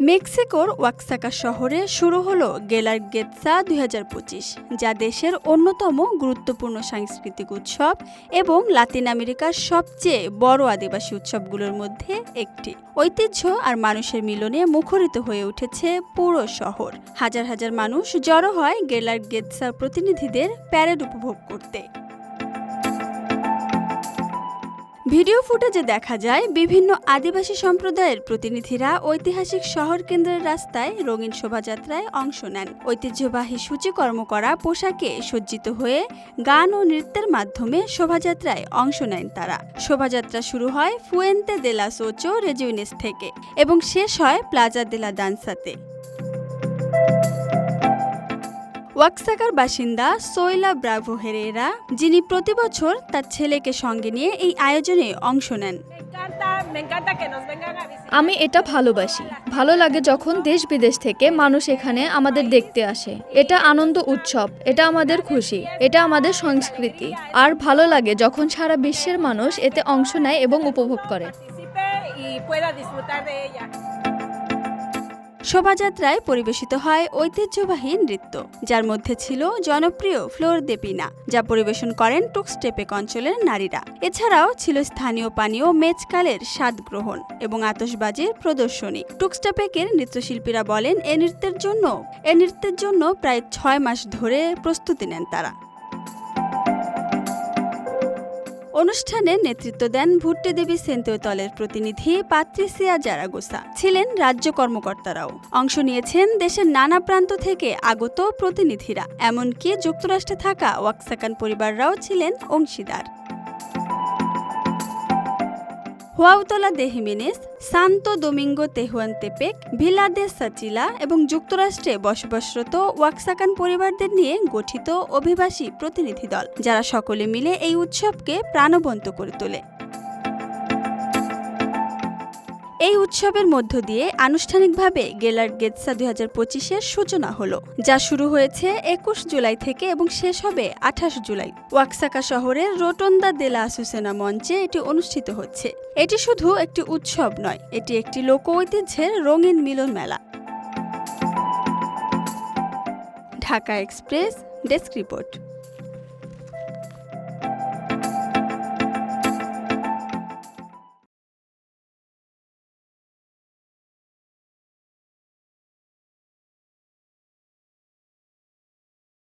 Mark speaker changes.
Speaker 1: মেক্সিকোর ওয়াক্সাকা শহরে শুরু হলো গেলার্গেতসা ২০২৫, যা দেশের অন্যতম গুরুত্বপূর্ণ সাংস্কৃতিক উৎসব এবং লাতিন আমেরিকার সবচেয়ে বড় আদিবাসী উৎসবগুলোর মধ্যে একটি। ঐতিহ্য আর মানুষের মিলনে মুখরিত হয়ে উঠেছে পুরো শহর। হাজার হাজার মানুষ জড়ো হয় গেলার্গেতসার প্রতিনিধিদের প্যারেড উপভোগ করতে। ভিডিও ফুটেজে দেখা যায় বিভিন্ন আদিবাসী সম্প্রদায়ের প্রতিনিধিরা ঐতিহাসিক শহর কেন্দ্রের রাস্তায় রঙিন শোভাযাত্রায় অংশ নেন। ঐতিহ্যবাহী সূচিকর্ম করা পোশাকে সজ্জিত হয়ে গান ও নৃত্যের মাধ্যমে শোভাযাত্রায় অংশ নেন তারা। শোভাযাত্রা শুরু হয় ফুয়েন্তে দে লাস ওচো রেজিউনেস থেকে এবং শেষ হয় প্লাজা দে লা দানসাতে। ওয়াক্সাকার বাসিন্দা সোয়লা ব্রাভো হেরেরা, যিনি প্রতি বছর তার ছেলেকে সঙ্গে নিয়ে এই আয়োজনে অংশ নেন।
Speaker 2: আমি এটা ভালোবাসি। ভালো লাগে যখন দেশ বিদেশ থেকে মানুষ এখানে আমাদের দেখতে আসে। এটা আনন্দ উৎসব, এটা আমাদের খুশি, এটা আমাদের সংস্কৃতি। আর ভালো লাগে যখন সারা বিশ্বের মানুষ এতে অংশ নেয় এবং উপভোগ করে।
Speaker 1: শোভাযাত্রায় পরিবেশিত হয় ঐতিহ্যবাহী নৃত্য, যার মধ্যে ছিল জনপ্রিয় ফ্লোর দে পিনা, যা পরিবেশন করেন টুক্সটেপেক অঞ্চলের নারীরা। এছাড়াও ছিল স্থানীয় পানীয় মেজকালের স্বাদ গ্রহণ এবং আতশবাজির প্রদর্শনী। টুক্সটেপেকের নৃত্যশিল্পীরা বলেন এ নৃত্যের জন্য প্রায় ৬ মাস ধরে প্রস্তুতি নেন তারা। অনুষ্ঠানে নেতৃত্ব দেন ভুট্টে দেবী সেন্তেওতলের প্রতিনিধি পাত্রিসিয়া জারাগোসা। ছিলেন রাজ্য কর্মকর্তারাও। অংশ নিয়েছেন দেশের নানা প্রান্ত থেকে আগত প্রতিনিধিরা, এমনকি যুক্তরাষ্ট্রে থাকা ওয়াক্সাকান পরিবাররাও ছিলেন অংশীদার। হুয়াউতলা দে হিমেনেস, সান্তো দোমিঙ্গো তেহুয়ান্তেপেক, ভিলা দে সাচিলা এবং যুক্তরাষ্ট্রে বসবাসরত ওয়াক্সাকান পরিবারদের নিয়ে গঠিত অভিবাসী প্রতিনিধি দল, যারা সকলে মিলে এই উৎসবকে প্রাণবন্ত করে তোলে। এই উৎসবের মধ্য দিয়ে আনুষ্ঠানিকভাবে গেলার্গেতসা ২০২৫-এর সূচনা হলো, যা শুরু হয়েছে ২১ জুলাই থেকে এবং শেষ হবে ২৮ জুলাই। ওয়াক্সাকা শহরের রোটন্ডা দে লা আসুসেনা মঞ্চে এটি অনুষ্ঠিত হচ্ছে। এটি শুধু একটি উৎসব নয়, এটি একটি লোক ঐতিহ্যের রঙিন মিলন মেলা। Dhaka express, desk report.